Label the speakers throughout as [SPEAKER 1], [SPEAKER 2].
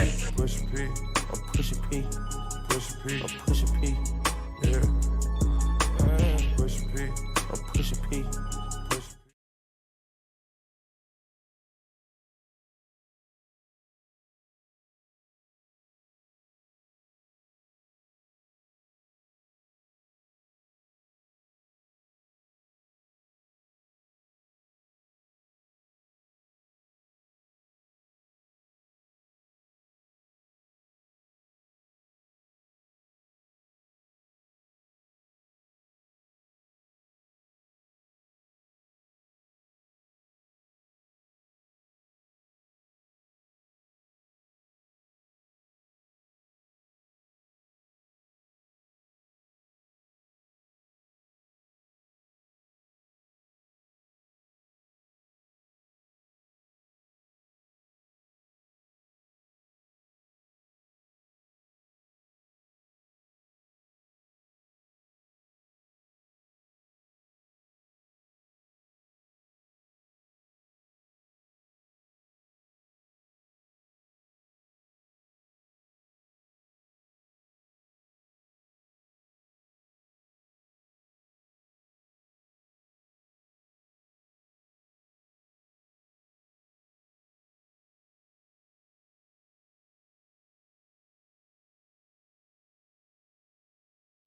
[SPEAKER 1] Push P, I'm pushing P. Push P, I'm pushing P. Yeah. Push P, I'm pushing P. Push P.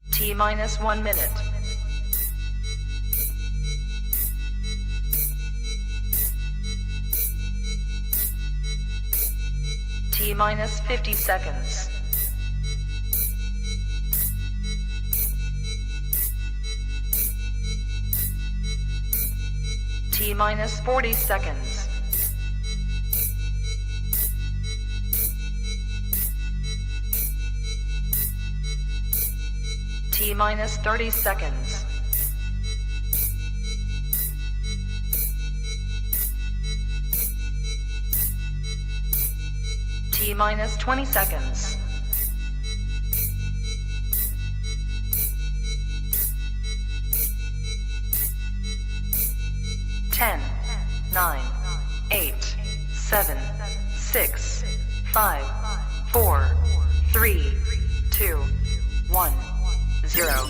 [SPEAKER 2] T-minus 1 minute. T-minus 50 seconds. T-minus 40 seconds. T-minus 30 seconds. T-minus 20 seconds. Ten, 9, 8, 7, 6, 5, 4, 3, 2, 1, 0.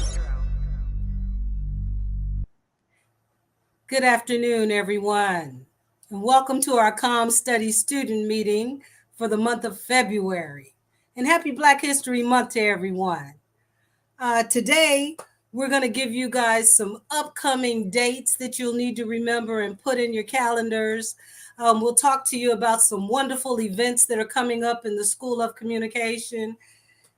[SPEAKER 3] Good afternoon, everyone, and welcome to our Comm Studies student meeting for the month of February. And happy Black History Month to everyone. Today, we're going to give you guys some upcoming dates that you'll need to remember and put in your calendars. We'll talk to you about some wonderful events that are coming up in the School of Communication.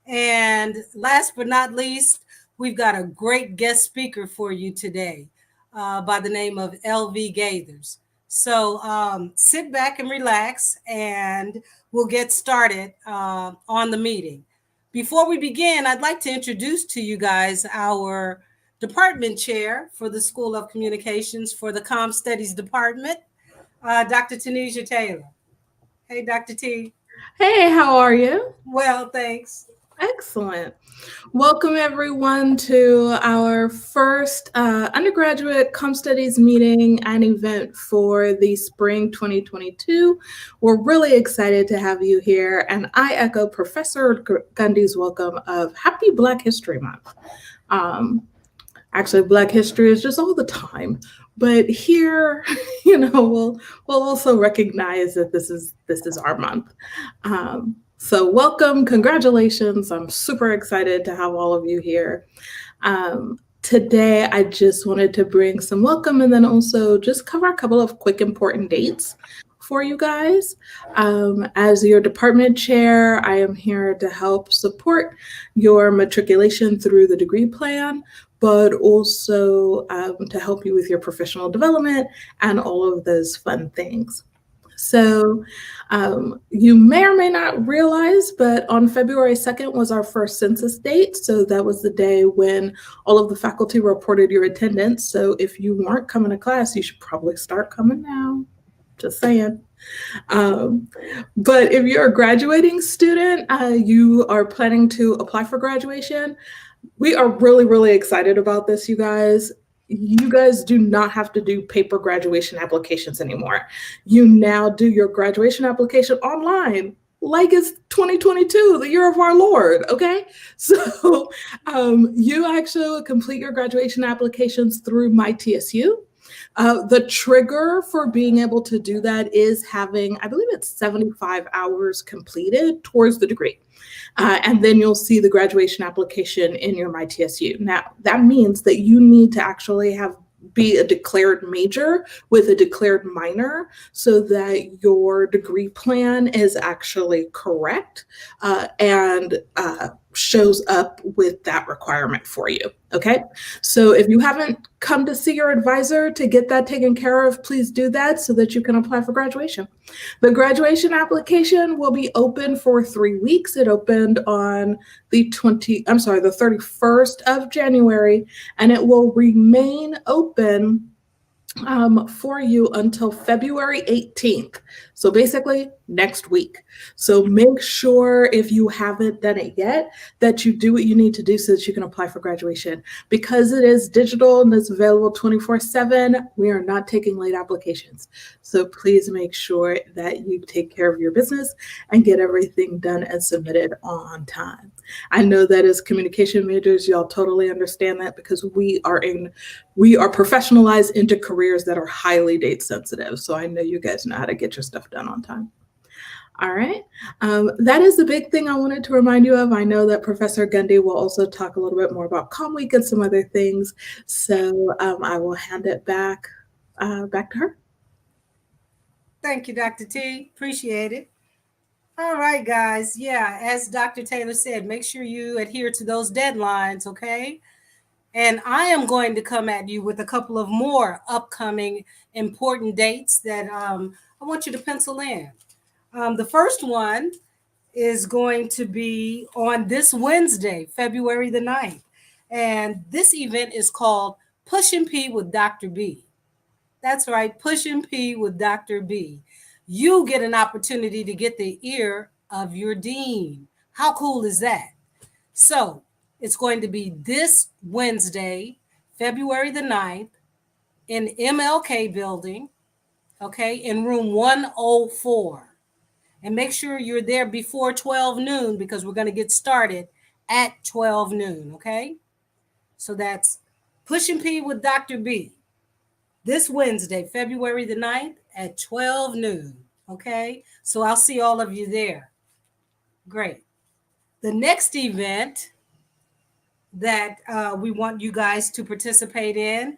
[SPEAKER 3] And last but not least, we've got a great guest speaker for you today by the name of LV Gaithers. So sit back and relax, and we'll get started on the meeting. Before we begin, I'd like to introduce to you guys our department chair for the School of Communications for the Comm Studies Department, Dr. Tanisha Taylor. Hey, Dr. T.
[SPEAKER 4] Hey, how are you?
[SPEAKER 3] Well, thanks.
[SPEAKER 4] Excellent. Welcome, everyone, to our first undergraduate Comm Studies meeting and event for the spring 2022. We're really excited to have you here, and I echo Professor Gundy's welcome of Happy Black History Month. Actually, Black history is just all the time, but here, we'll also recognize that this is our month. So welcome, congratulations. I'm super excited to have all of you here. Today, I just wanted to bring some welcome and then also just cover a couple of quick important dates for you guys. As your department chair, I am here to help support your matriculation through the degree plan, but also to help you with your professional development and all of those fun things. So you may or may not realize, but on February 2nd was our first census date. So that was the day when all of the faculty reported your attendance. So if you weren't coming to class, you should probably start coming now. Just saying. But if you're a graduating student, you are planning to apply for graduation, we are really, really excited about this, you guys. You guys do not have to do paper graduation applications anymore. You now do your graduation application online, like it's 2022, the year of our Lord, okay? So you actually complete your graduation applications through MyTSU. The trigger for being able to do that is having, I believe it's 75 hours completed towards the degree. And then you'll see the graduation application in your MyTSU. Now, that means that you need to actually be a declared major with a declared minor so that your degree plan is actually correct and shows up with that requirement for you. Okay, so if you haven't come to see your advisor to get that taken care of, please do that so that you can apply for graduation. The graduation application will be open for 3 weeks. It opened on the 31st of January, and it will remain open for you until February 18th. So basically next week. So make sure if you haven't done it yet that you do what you need to do so that you can apply for graduation. Because it is digital and it's available 24/7, we are not taking late applications. So please make sure that you take care of your business and get everything done and submitted on time. I know that as communication majors, y'all totally understand that because we are professionalized into careers that are highly date sensitive. So I know you guys know how to get your stuff done on time. All right. That is the big thing I wanted to remind you of. I know that Professor Gundy will also talk a little bit more about Comm Week and some other things. So I will hand it back to her.
[SPEAKER 3] Thank you, Dr. T. Appreciate it. All right, guys. Yeah, as Dr. Taylor said, make sure you adhere to those deadlines, okay? And I am going to come at you with a couple of more upcoming important dates that I want you to pencil in. The first one is going to be on this Wednesday, February the 9th. And this event is called Push and P with Dr. B. That's right, Push and P with Dr. B. You get an opportunity to get the ear of your dean. How cool is that? So it's going to be this Wednesday, February the 9th, in MLK building, okay, in room 104. And make sure you're there before 12 noon because we're going to get started at 12 noon, okay? So that's Push and P with Dr. B. This Wednesday, February the 9th at 12 noon, okay? So I'll see all of you there. Great. The next event that we want you guys to participate in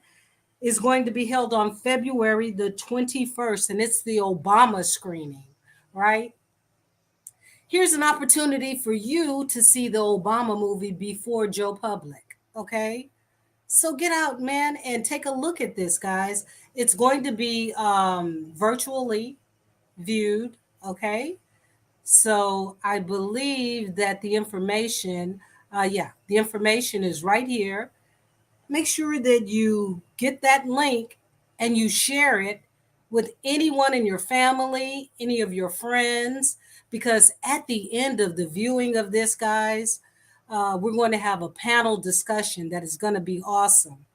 [SPEAKER 3] is going to be held on February the 21st, and it's the Obama screening, right? Here's an opportunity for you to see the Obama movie before Joe Public, okay? So get out, man, and take a look at this, guys. It's going to be virtually viewed, okay? So I believe that the information, the information is right here. Make sure that you get that link and you share it with anyone in your family, any of your friends, because at the end of the viewing of this, guys, we're going to have a panel discussion that is going to be awesome.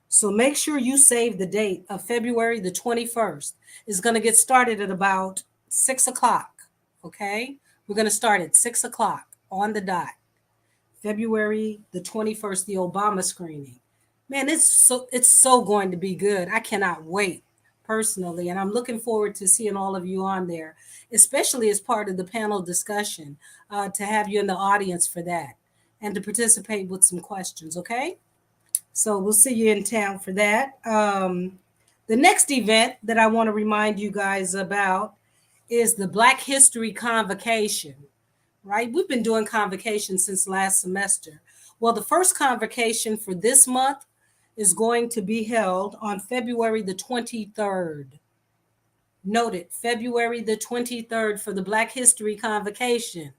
[SPEAKER 3] So make sure you save the date of February the 21st. It's going to get started at about 6 o'clock, okay? We're going to start at 6 o'clock on the dot. February the 21st, the Obama screening. Man, it's so going to be good. I cannot wait personally, and I'm looking forward to seeing all of you on there, especially as part of the panel discussion, to have you in the audience for that and to participate with some questions, okay? So we'll see you in town for that. The next event that I want to remind you guys about is the Black History Convocation, right? We've been doing Convocation since last semester. Well, the first Convocation for this month is going to be held on February the 23rd. Note it, February the 23rd for the Black History Convocation.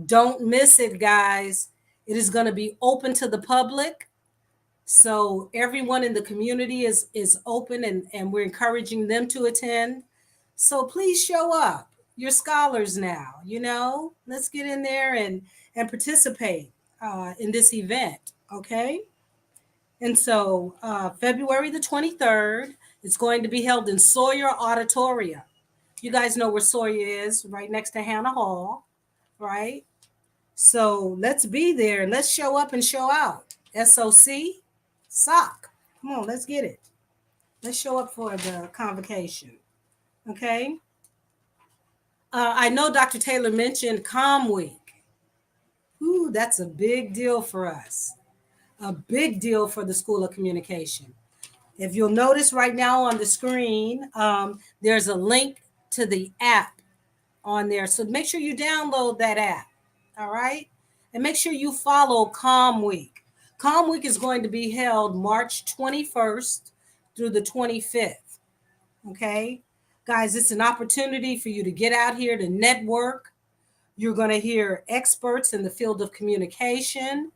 [SPEAKER 3] Don't miss it, guys. It is going to be open to the public. So everyone in the community is open and we're encouraging them to attend. So please show up. You're scholars now, you know, let's get in there and participate in this event, okay? And so February the 23rd, it's going to be held in Sawyer Auditorium. You guys know where Sawyer is, right next to Hannah Hall, right? So let's be there. Let's show up and show out. SOC, SOC. Come on, let's get it. Let's show up for the convocation. Okay. I know Dr. Taylor mentioned Comm Week. Ooh, that's a big deal for us. A big deal for the School of Communication. If you'll notice right now on the screen, there's a link to the app on there. So make sure you download that app. All right. And make sure you follow Comm Week. Comm Week is going to be held March 21st through the 25th. Okay. Guys, it's an opportunity for you to get out here to network. You're going to hear experts in the field of communication.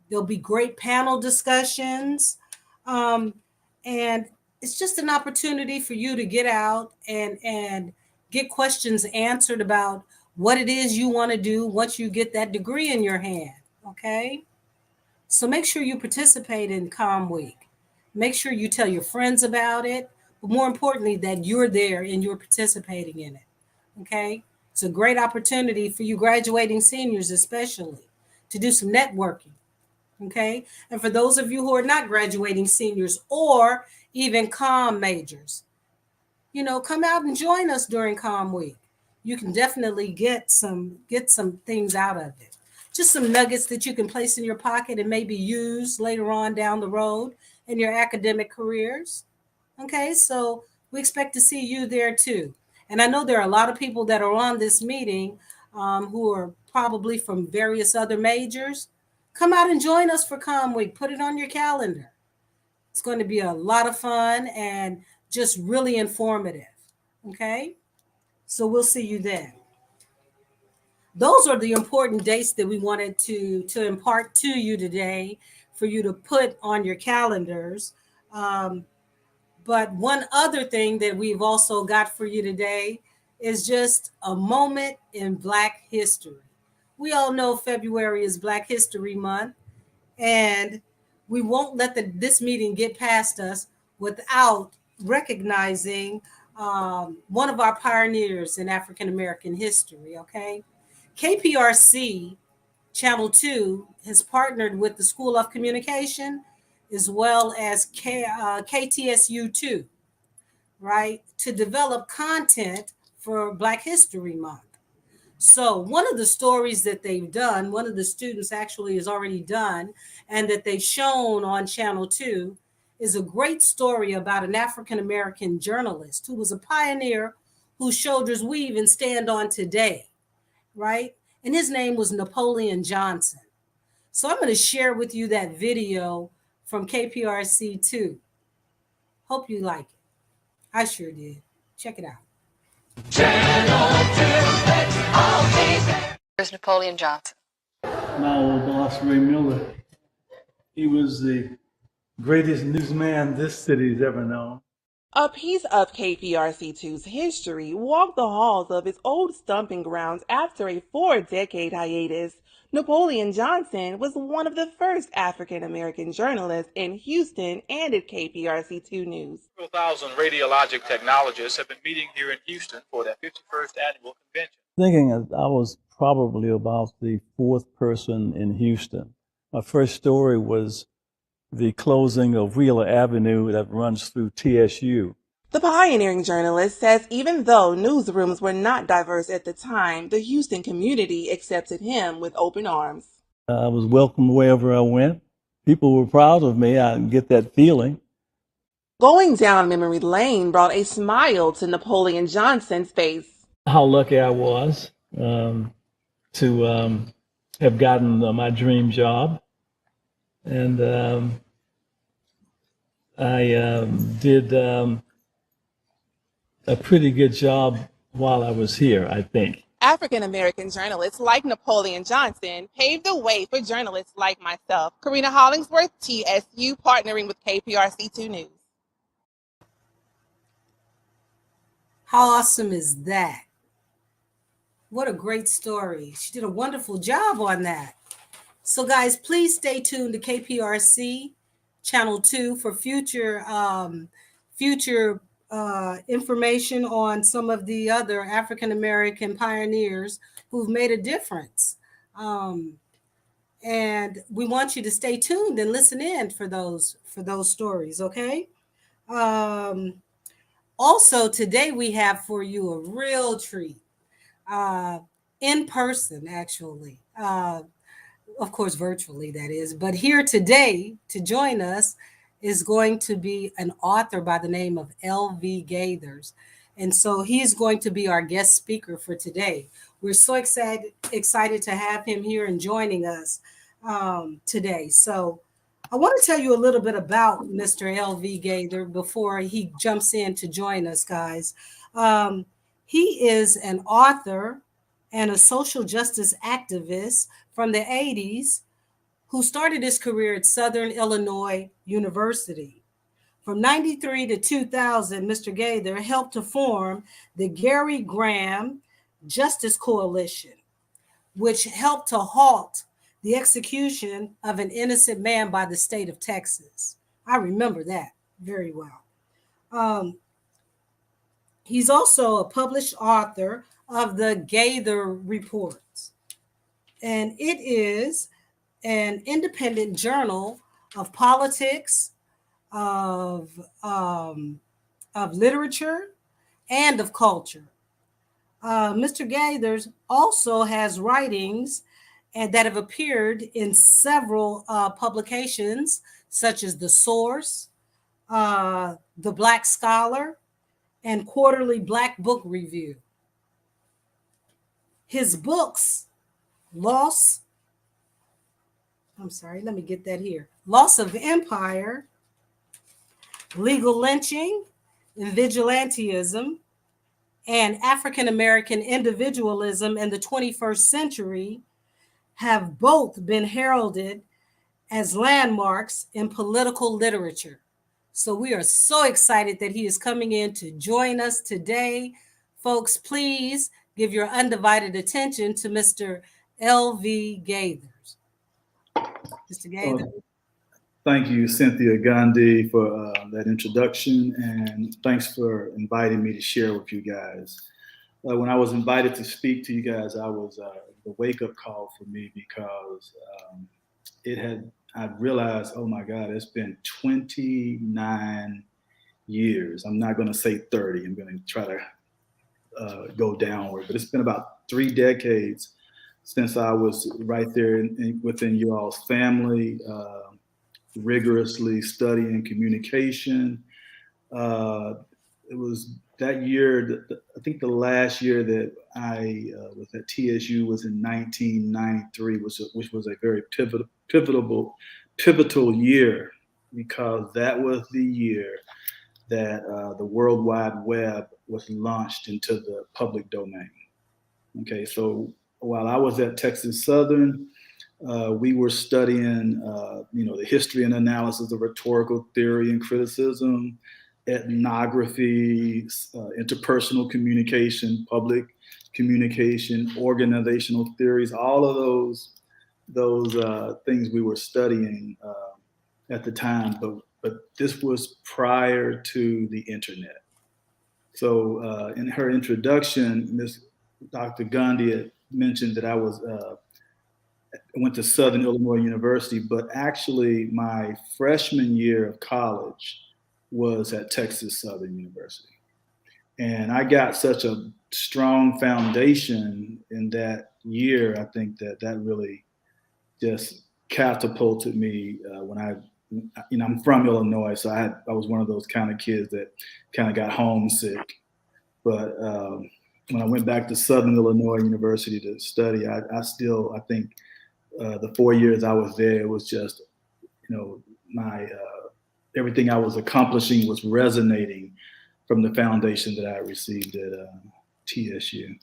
[SPEAKER 3] There'll be great panel discussions. And it's just an opportunity for you to get out and get questions answered about what it is you want to do once you get that degree in your hand. Okay. So make sure you participate in Comm Week. Make sure you tell your friends about it, but more importantly, that you're there and you're participating in it. Okay. It's a great opportunity for you graduating seniors, especially, to do some networking. Okay. And for those of you who are not graduating seniors or even comm majors, come out and join us during Comm Week. You can definitely get some things out of it. Just some nuggets that you can place in your pocket and maybe use later on down the road in your academic careers. Okay, so we expect to see you there too. And I know there are a lot of people that are on this meeting who are probably from various other majors. Come out and join us for Comm Week. Put it on your calendar. It's going to be a lot of fun and just really informative. Okay, so we'll see you then. Those are the important dates that we wanted to impart to you today for you to put on your calendars. But one other thing that we've also got for you today is just a moment in Black history. We all know February is Black History Month, and we won't let this meeting get past us without recognizing one of our pioneers in African American history, okay? KPRC Channel 2 has partnered with the School of Communication as well as KTSU 2, right, to develop content for Black History Month. So one of the stories that they've done, one of the students actually has already done, and that they've shown on Channel 2 is a great story about an African-American journalist who was a pioneer whose shoulders we even stand on today, right? And his name was Napoleon Johnson. So I'm going to share with you that video from KPRC 2. Hope you like it. I sure did. Check it out.
[SPEAKER 2] There's Napoleon Johnson.
[SPEAKER 5] My old boss, Ray Miller, he was the greatest newsman this city's ever known.
[SPEAKER 6] A piece of KPRC2's history walked the halls of its old stomping grounds after a 4-decade hiatus. Napoleon Johnson was one of the first African-American journalists in Houston and at KPRC2 News.
[SPEAKER 7] Several thousand radiologic technologists have been meeting here in Houston for their 51st annual convention.
[SPEAKER 5] Thinking I was probably about the fourth person in Houston. My first story was the closing of Wheeler Avenue that runs through TSU.
[SPEAKER 6] The pioneering journalist says even though newsrooms were not diverse at the time, the Houston community accepted him with open arms.
[SPEAKER 5] I was welcomed wherever I went. People were proud of me. I get that feeling.
[SPEAKER 6] Going down memory lane brought a smile to Napoleon Johnson's face.
[SPEAKER 5] How lucky I was to have gotten my dream job. And I did a pretty good job while I was here, I think.
[SPEAKER 6] African-American journalists like Napoleon Johnson paved the way for journalists like myself. Karina Hollingsworth, TSU, partnering with KPRC2 News.
[SPEAKER 3] How awesome is that? What a great story. She did a wonderful job on that. So guys, please stay tuned to KPRC Channel 2 for future information on some of the other African American pioneers who've made a difference. And we want you to stay tuned and listen in for those stories, okay? Also, today we have for you a real treat, in person, actually. Of course, virtually, that is. But here today to join us is going to be an author by the name of L.V. Gaithers. And so he's going to be our guest speaker for today. We're so excited to have him here and joining us today. So I want to tell you a little bit about Mr. L.V. Gaither before he jumps in to join us, guys. He is an author and a social justice activist from the 80s who started his career at Southern Illinois University. From 93 to 2000, Mr. Gaither helped to form the Gary Graham Justice Coalition, which helped to halt the execution of an innocent man by the state of Texas. I remember that very well. He's also a published author of the Gaither Reports, and it is an independent journal of politics, of literature, and of culture. Mr. Gaithers also has writings and that have appeared in several publications, such as The Source, The Black Scholar, and Quarterly Black Book Review. His books, Loss of Empire, Legal Lynching, and Vigilantism, and African American Individualism in the 21st Century have both been heralded as landmarks in political literature. So we are so excited that he is coming in to join us today. Folks, please give your undivided attention to Mr. L.V. Gaithers. Mr. Gaither.
[SPEAKER 8] Thank you, Cynthia Gandhi, for that introduction, and thanks for inviting me to share with you guys. When I was invited to speak to you guys, I was the wake-up call for me because I realized, oh my God, it's been 29 years. I'm not going to say 30. I'm going to try to go downward, but it's been about 3 decades since I was right there within you all's family, rigorously studying communication. It was that year, I think the last year that I was at TSU was in 1993, which was a very pivotal year, because that was the year that the World Wide Web was launched into the public domain. Okay, so while I was at Texas Southern, we were studying, the history and analysis of rhetorical theory and criticism, ethnography, interpersonal communication, public communication, organizational theories, all of those things we were studying at the time. But this was prior to the internet. So in her introduction, Dr. Gandhi had mentioned that I went to Southern Illinois University, but actually my freshman year of college was at Texas Southern University. And I got such a strong foundation in that year. I think that really just catapulted me when I'm from Illinois, so I was one of those kind of kids that kind of got homesick. But when I went back to Southern Illinois University to study, I think the 4 years I was there, it was just, my everything I was accomplishing was resonating from the foundation that I received at TSU.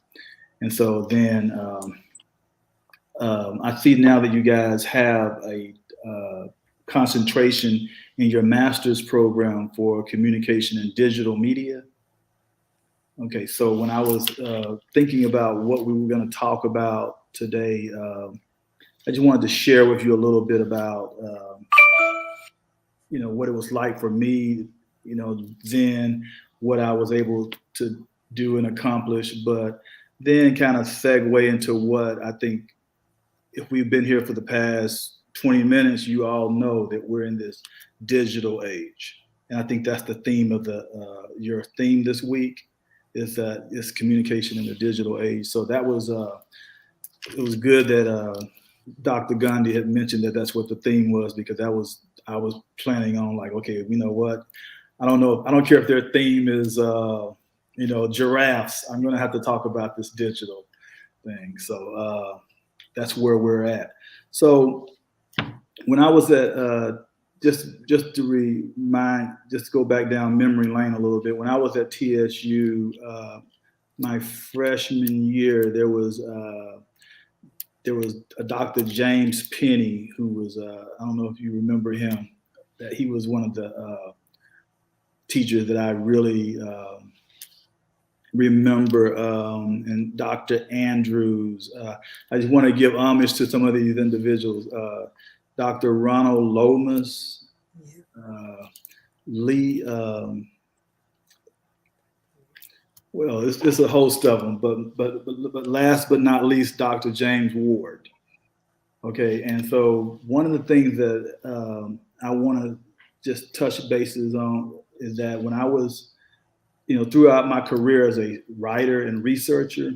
[SPEAKER 8] And so then I see now that you guys have a concentration in your master's program for communication and digital media. Okay, so when I was thinking about what we were going to talk about today, I just wanted to share with you a little bit about, what it was like for me, then what I was able to do and accomplish, but then kind of segue into what I think, if we've been here for the past 20 minutes, you all know that we're in this digital age. And I think that's the theme of your theme this week is communication in the digital age. So that was, it was good that Dr. Gandhi had mentioned that that's what the theme was, because I was planning on like, okay, you know what? I don't care if their theme is, giraffes. I'm going to have to talk about this digital thing. So that's where we're at. So when I was at, just to go back down memory lane a little bit. When I was at TSU, my freshman year, there was a Dr. James Penny, who was, I don't know if you remember him, that he was one of the teachers that I really remember, and Dr. Andrews. I just want to give homage to some of these individuals. Dr. Ronald Lomas, Lee, well, it's a host of them, but last but not least, Dr. James Ward. Okay, and so one of the things that I want to just touch bases on is that when I was, throughout my career as a writer and researcher,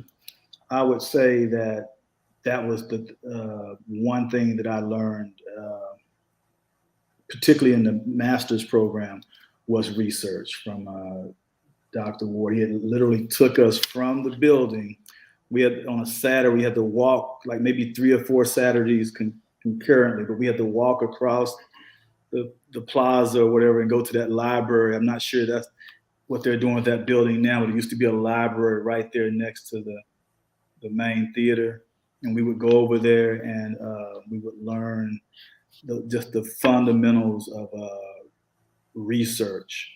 [SPEAKER 8] I would say that was the one thing that I learned, particularly in the master's program, was research from Dr. Ward. He had literally took us from the building. We had, on a Saturday, we had to walk like maybe 3 or 4 Saturdays concurrently, but we had to walk across the plaza or whatever and go to that library. I'm not sure that's what they're doing with that building now, but it used to be a library right there next to the main theater. And we would go over there and we would learn just the fundamentals of research.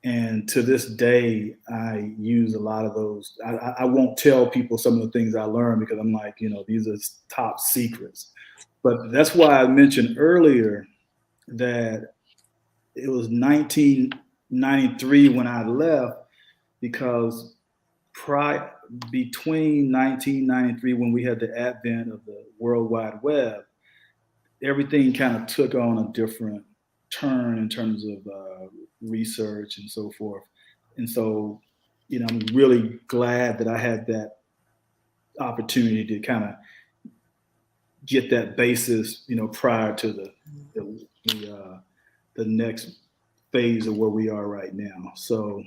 [SPEAKER 8] And to this day, I use a lot of those. I won't tell people some of the things I learned because I'm like, these are top secrets. But that's why I mentioned earlier that it was 1993 when I left, because between 1993, when we had the advent of the World Wide Web, everything kind of took on a different turn in terms of research and so forth. And so, I'm really glad that I had that opportunity to kind of get that basis, prior to the next phase of where we are right now. So,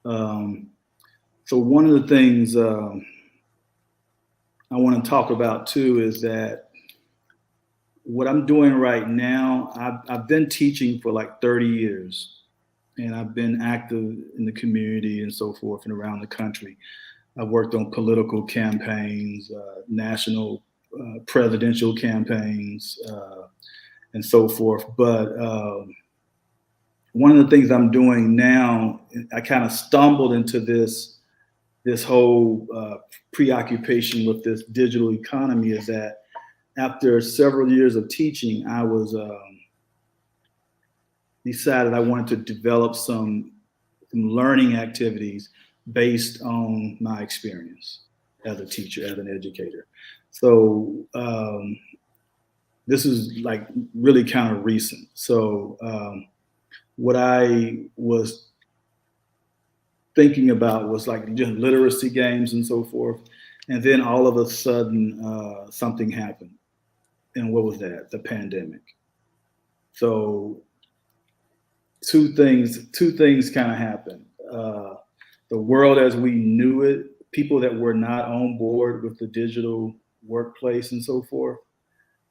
[SPEAKER 8] so one of the things I want to talk about too is that what I'm doing right now, I've been teaching for like 30 years, and I've been active in the community and so forth and around the country. I've worked on political campaigns, national presidential campaigns, and so forth. But one of the things I'm doing now, I kind of stumbled into this whole preoccupation with this digital economy, is that after several years of teaching, I was decided I wanted to develop some learning activities based on my experience as a teacher, as an educator. So this is like really kind of recent. So what I was thinking about was like just literacy games and so forth. And then all of a sudden something happened. And what was that? The pandemic. So two things kind of happened. The world as we knew it, people that were not on board with the digital workplace and so forth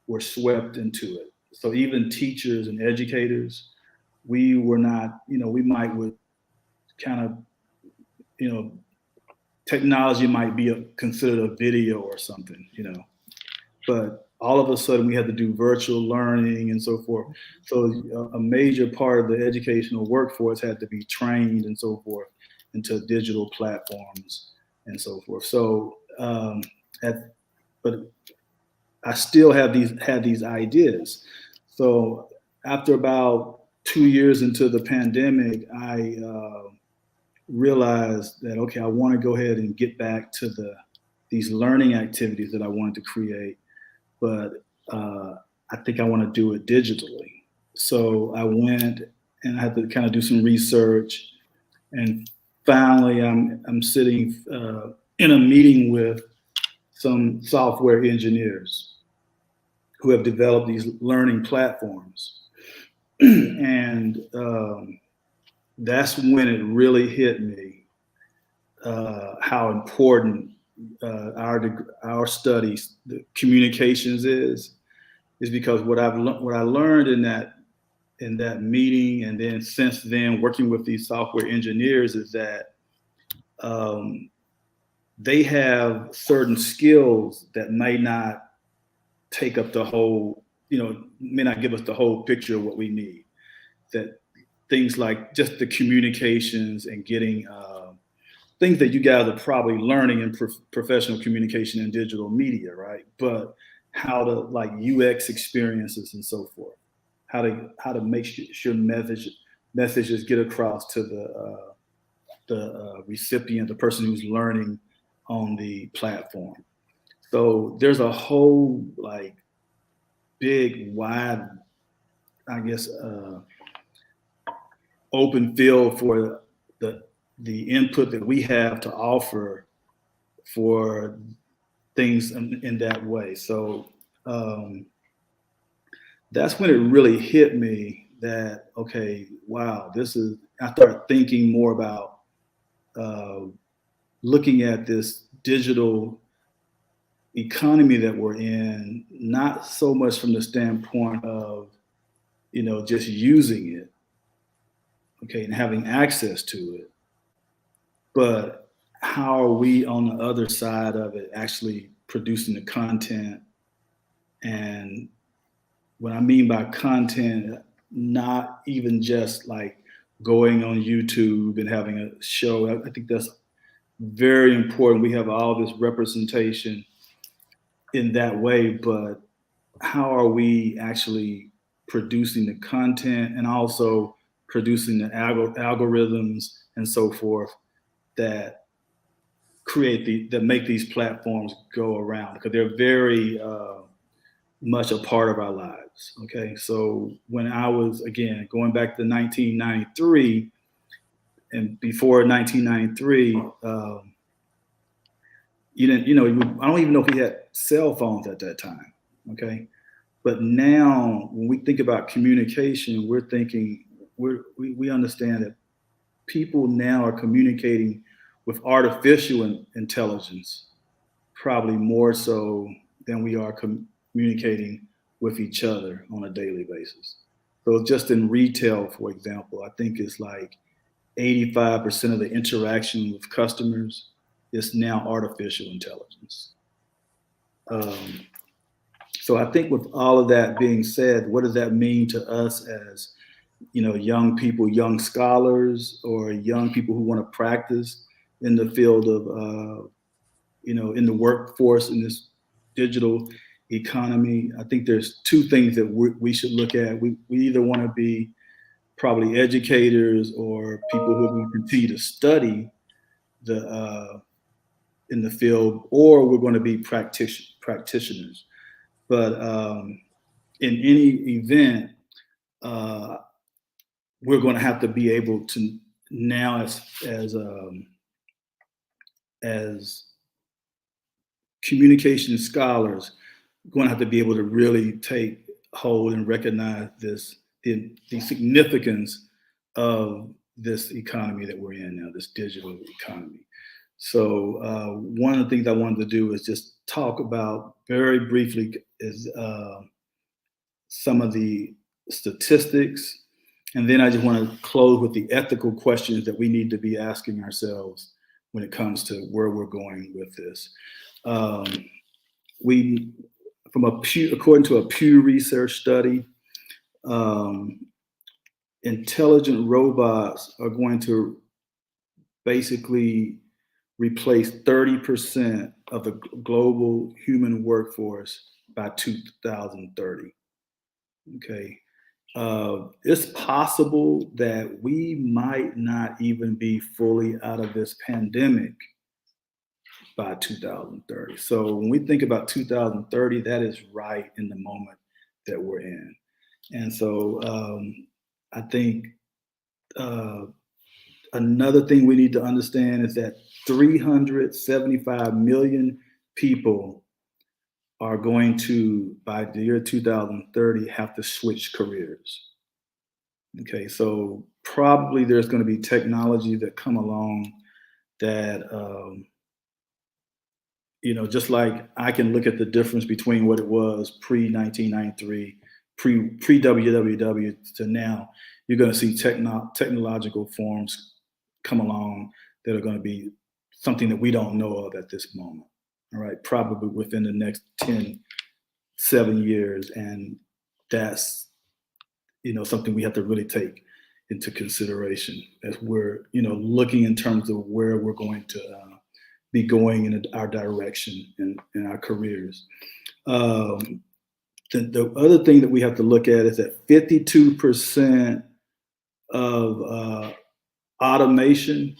[SPEAKER 8] were swept into it. So even teachers and educators, we were not, we would kind of, technology might be considered a video or something, but all of a sudden we had to do virtual learning and so forth. So a major part of the educational workforce had to be trained and so forth into digital platforms and so forth. So, but I still had these ideas. So after about 2 years into the pandemic, I realized that, okay, I want to go ahead and get back to these learning activities that I wanted to create, but I think I want to do it digitally. So I went and I had to kind of do some research, and finally I'm sitting in a meeting with some software engineers who have developed these learning platforms. And that's when it really hit me how important our studies, the communications is because what I learned in that meeting, and then since then working with these software engineers, is that they have certain skills that may not take up the whole, may not give us the whole picture of what we need. That things like just the communications and getting things that you guys are probably learning in professional communication and digital media, right? But how to, like, UX experiences and so forth, how to make sure messages get across to the recipient, the person who's learning on the platform. So there's a whole like big, wide, I guess, open field for the input that we have to offer for things in that way. So that's when it really hit me that, okay, wow, I started thinking more about looking at this digital economy that we're in, not so much from the standpoint of, just using it, okay, and having access to it, but how are we on the other side of it actually producing the content? And what I mean by content, not even just like going on YouTube and having a show. I think that's very important. We have all this representation in that way, but how are we actually producing the content and also producing the algorithms and so forth that that make these platforms go around, because they're very much a part of our lives. Okay, so when I was, again, going back to 1993 and before 1993, I don't even know if we had cell phones at that time. Okay, but now when we think about communication, we're thinking we understand that people now are communicating with artificial intelligence, probably more so than we are communicating with each other on a daily basis. So just in retail, for example, I think it's like 85% of the interaction with customers is now artificial intelligence. So I think with all of that being said, what does that mean to us as, young people, young scholars, or young people who want to practice in the field of, in the workforce in this digital economy? I think there's two things that we should look at. We either want to be probably educators or people who will continue to study in the field, or we're going to be practitioners. But in any event, we're going to have to be able to now, as communication scholars, going to have to be able to really take hold and recognize the significance of this economy that we're in now, this digital economy. So one of the things I wanted to do is just talk about very briefly is some of the statistics. And then I just want to close with the ethical questions that we need to be asking ourselves when it comes to where we're going with this. According to a Pew Research study, intelligent robots are going to basically replace 30% of the global human workforce by 2030. Okay. it's possible that we might not even be fully out of this pandemic by 2030. So when we think about 2030, that is right in the moment that we're in. And so I think another thing we need to understand is that 375 million people are going to, by the year 2030, have to switch careers. Okay, so probably there's going to be technology that come along that, just like I can look at the difference between what it was pre-1993, pre-WWW to now, you're going to see technological forms come along that are going to be something that we don't know of at this moment. All right, probably within the next 7 years. And that's, something we have to really take into consideration as we're, looking in terms of where we're going to be going in our direction in our careers. The other thing that we have to look at is that 52% of automation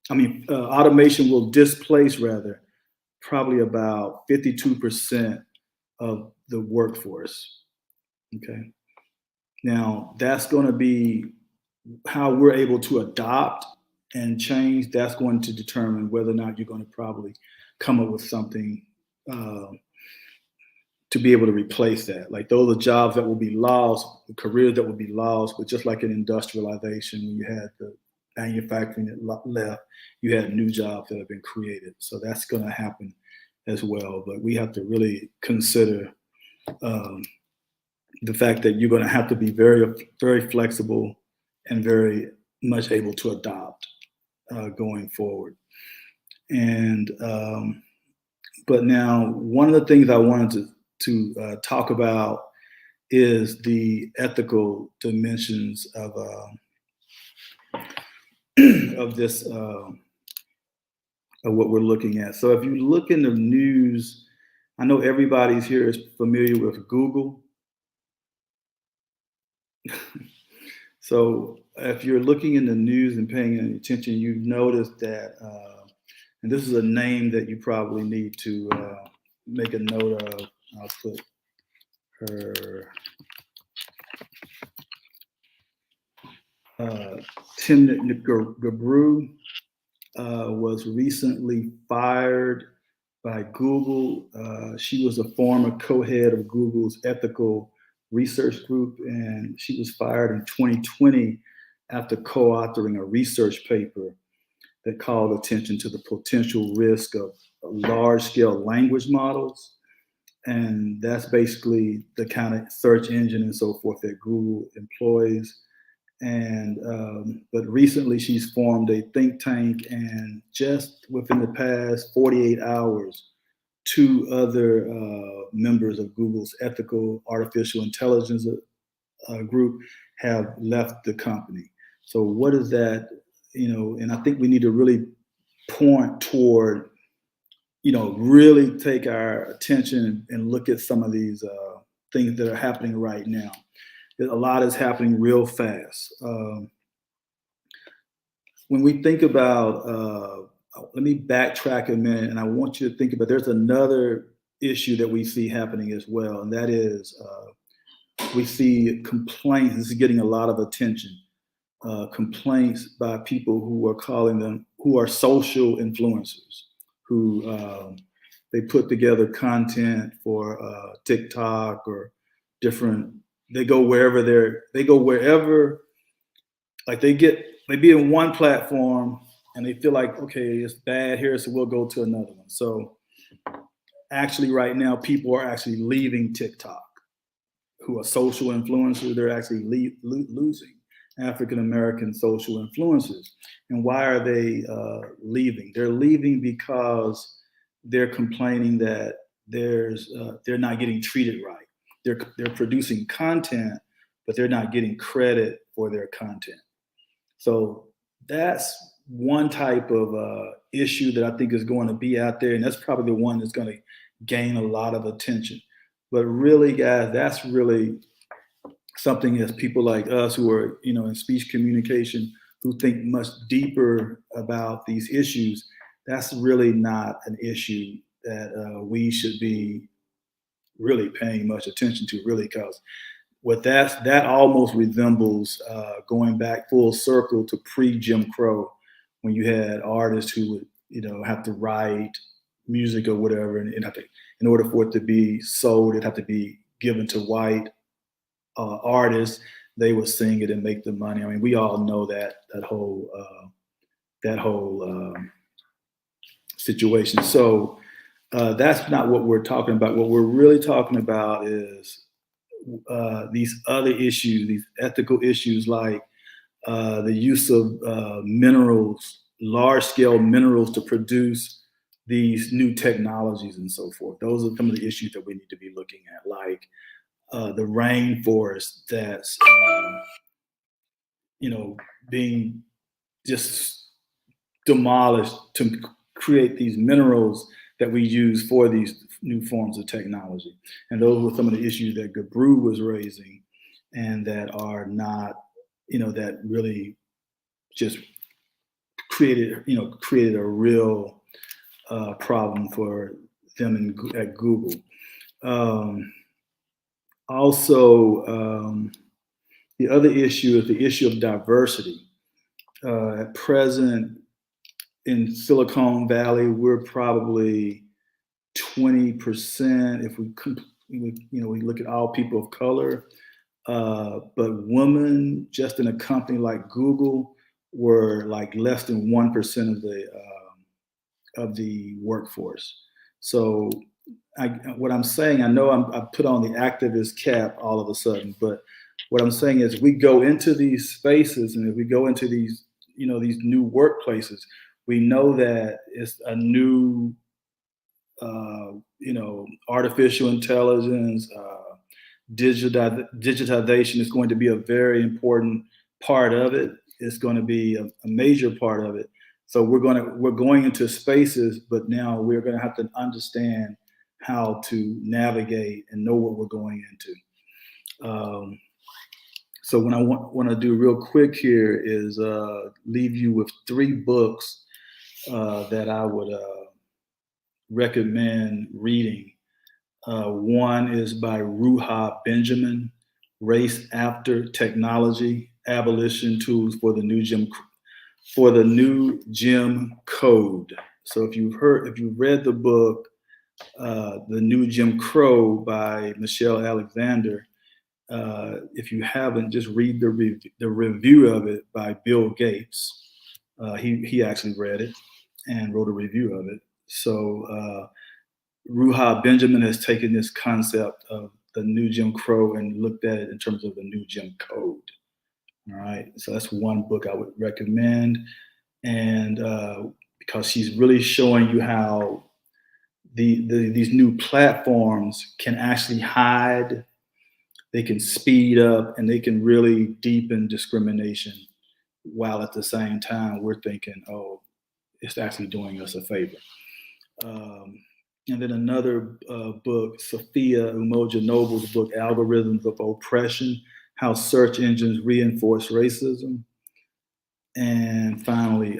[SPEAKER 8] will displace probably about 52% of the workforce. Okay. Now that's going to be how we're able to adopt and change. That's going to determine whether or not you're going to probably come up with something to be able to replace that. Like those are jobs that will be lost, careers that will be lost, but just like in industrialization, when you had the manufacturing that left, you had new jobs that have been created. So that's going to happen as well. But we have to really consider the fact that you're going to have to be very, very flexible and very much able to adopt going forward. And but now one of the things I wanted to talk about is the ethical dimensions of this of what we're looking at. So if you look in the news, I know everybody's here is familiar with Google. So if you're looking in the news and paying any attention, you've noticed that, and this is a name that you probably need to make a note of. I'll put her, Timnit Gebru was recently fired by Google. She was a former co-head of Google's ethical research group, and she was fired in 2020 after co-authoring a research paper that called attention to the potential risk of large-scale language models. And that's basically the kind of search engine and so forth that Google employs. And but recently she's formed a think tank, and just within the past 48 hours, 2 other members of Google's ethical artificial intelligence group have left the company. So what is that, and I think we need to really point toward, really take our attention and look at some of these things that are happening right now. A lot is happening real fast. When we think about, let me backtrack a minute, and I want you to think about, there's another issue that we see happening as well, and that is we see complaints. This is getting a lot of attention. Complaints by people who are social influencers, who they put together content for TikTok or different. They go wherever, like they be in one platform and they feel like, okay, it's bad here, so we'll go to another one. So actually right now, people are actually leaving TikTok, who are social influencers. They're actually losing African-American social influencers. And why are they leaving? They're leaving because they're complaining that they're not getting treated right. They're producing content, but they're not getting credit for their content. So that's one type of issue that I think is going to be out there, and that's probably the one that's going to gain a lot of attention. But really, guys, that's really something as people like us who are, in speech communication, who think much deeper about these issues, that's really not an issue that we should be really paying much attention to, really, because that almost resembles going back full circle to pre-Jim Crow, when you had artists who would, have to write music or whatever, and in order for it to be sold, it'd have to be given to white artists. They would sing it and make the money. I mean, we all know that whole situation. So that's not what we're talking about. What we're really talking about is these other issues, these ethical issues, like the use of minerals, large-scale minerals, to produce these new technologies and so forth. Those are some of the issues that we need to be looking at, like the rainforest that's being just demolished to create these minerals that we use for these new forms of technology. And those were some of the issues that Gabru was raising, and that are not, that really just created a real problem for them at Google. Also, the other issue is the issue of diversity. At present, in Silicon Valley, we're probably 20% if we look at all people of color. But women, just in a company like Google, were like less than 1% of the workforce. So what I'm saying, I know I put on the activist cap all of a sudden, but what I'm saying is, we go into these spaces, and if we go into these new workplaces, we know that it's a new artificial intelligence, digitization is going to be a very important part of it. It's going to be a major part of it. So we're going into spaces, but now we're going to have to understand how to navigate and know what we're going into. So what I want to do real quick here is leave you with 3 books that I would recommend reading. One is by Ruha Benjamin, Race After Technology: Abolition Tools for the New Jim Code. So if you've read the book, The New Jim Crow by Michelle Alexander, if you haven't, just read the review of it by Bill Gates. He actually read it and wrote a review of it. So Ruha Benjamin has taken this concept of the new Jim Crow and looked at it in terms of the new Jim Code. All right, so that's one book I would recommend, and because she's really showing you how these new platforms can actually hide, they can speed up, and they can really deepen discrimination, while at the same time we're thinking, oh, it's actually doing us a favor. And then another book, Sophia Umojanobo's book, Algorithms of Oppression: How Search Engines Reinforce Racism. And finally,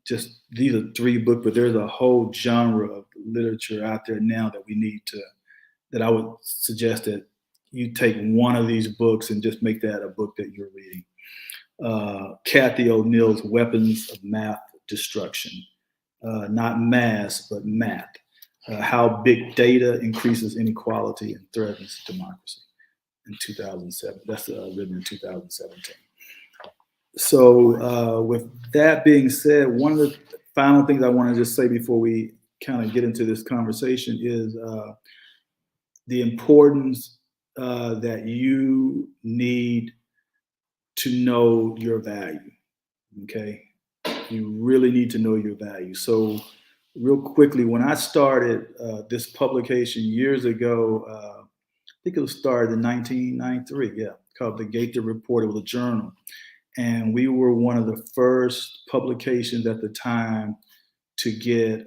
[SPEAKER 8] just these are 3 books, but there's a whole genre of literature out there now that I would suggest that you take one of these books and just make that a book that you're reading. Kathy O'Neill's Weapons of Math Destruction. Not mass, but math. How Big Data Increases Inequality and Threatens Democracy, in 2007. That's written in 2017. So with that being said, one of the final things I want to just say before we kind of get into this conversation is the importance that you need to know your value, okay? You really need to know your value. So real quickly, when I started this publication years ago, I think it was started in 1993, called the Gaither Report. It was a journal. And we were one of the first publications at the time to get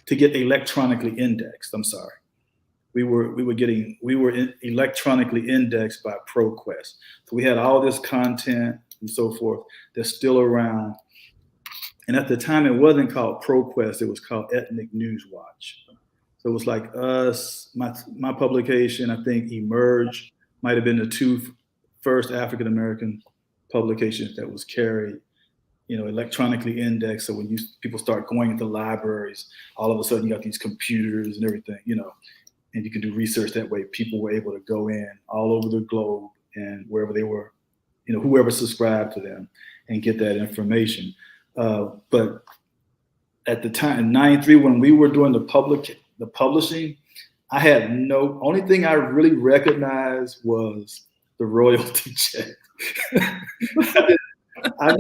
[SPEAKER 8] to get electronically indexed. I'm sorry. we were electronically indexed by ProQuest. So we had all this content and so forth that's still around. And at the time, it wasn't called ProQuest; it was called Ethnic News Watch. So it was like us, my publication. I think Emerge might have been the two first African American publications that was carried, electronically indexed. So when people start going into libraries, all of a sudden you got these computers and everything, and you can do research that way. People were able to go in all over the globe and wherever they were, whoever subscribed to them, and get that information. But at the time, in '93, when we were doing the publishing, I had only thing I really recognized was the royalty check. I'm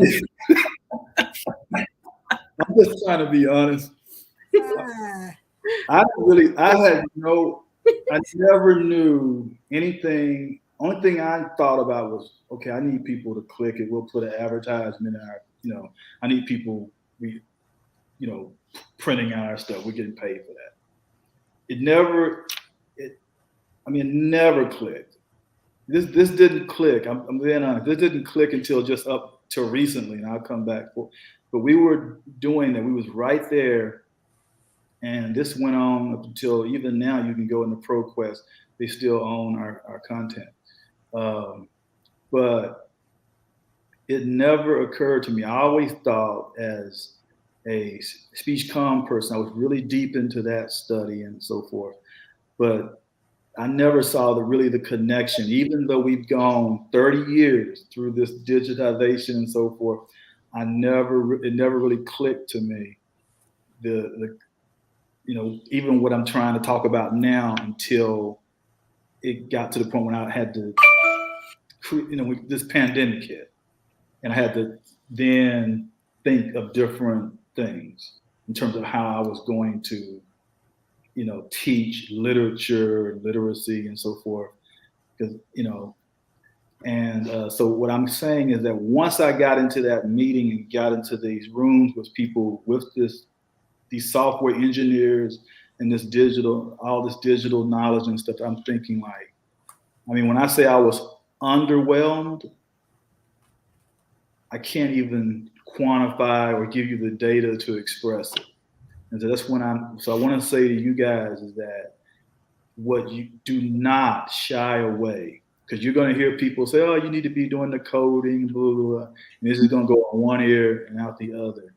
[SPEAKER 8] just trying to be honest. I never knew anything. Only thing I thought about was, okay, I need people to click it. We'll put an advertisement in our, I need people, printing out our stuff. We're getting paid for that. It never clicked. This didn't click. I'm being honest. This didn't click until just up till recently, and I'll come back. But we were doing that. We was right there, and this went on up until even now. You can go into ProQuest. They still own our content. But it never occurred to me. I always thought, as a speech comm person, I was really deep into that study and so forth. But I never saw the connection, even though we've gone 30 years through this digitization and so forth. It never really clicked to me, even what I'm trying to talk about now, until it got to the point when I had to, this pandemic hit, and I had to then think of different things in terms of how I was going to, teach literature and literacy and so forth. Because, so what I'm saying is that once I got into that meeting and got into these rooms with people with these software engineers and all this digital knowledge and stuff, I'm thinking when I say I was underwhelmed, I can't even quantify or give you the data to express it. And so that's when I want to say to you guys is that what you do not shy away, because you're going to hear people say, oh, you need to be doing the coding, blah, blah, blah. And this is going to go on one ear and out the other.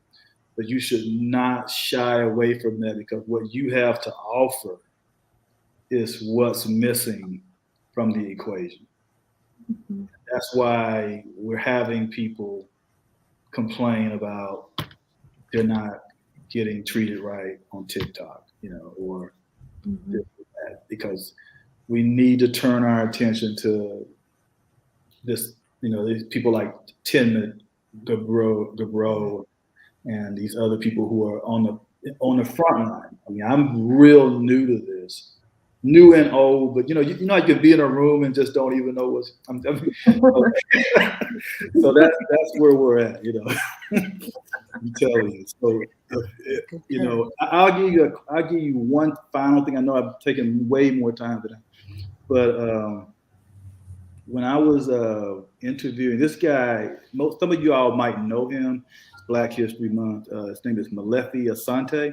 [SPEAKER 8] But you should not shy away from that, because what you have to offer is what's missing from the equation. Mm-hmm. That's why we're having people complain about they're not getting treated right on TikTok, or mm-hmm. this or that, because we need to turn our attention to this, these people like Tim Gabro and these other people who are on the front line. I'm real new to this, new and old, but I could be in a room and just don't even know what's. So that's where we're at, I'm telling you. So, I'll give you one final thing. I know I've taken way more time than that, but when I was interviewing this guy, some of you all might know him. It's Black History Month. His name is Molefi Asante,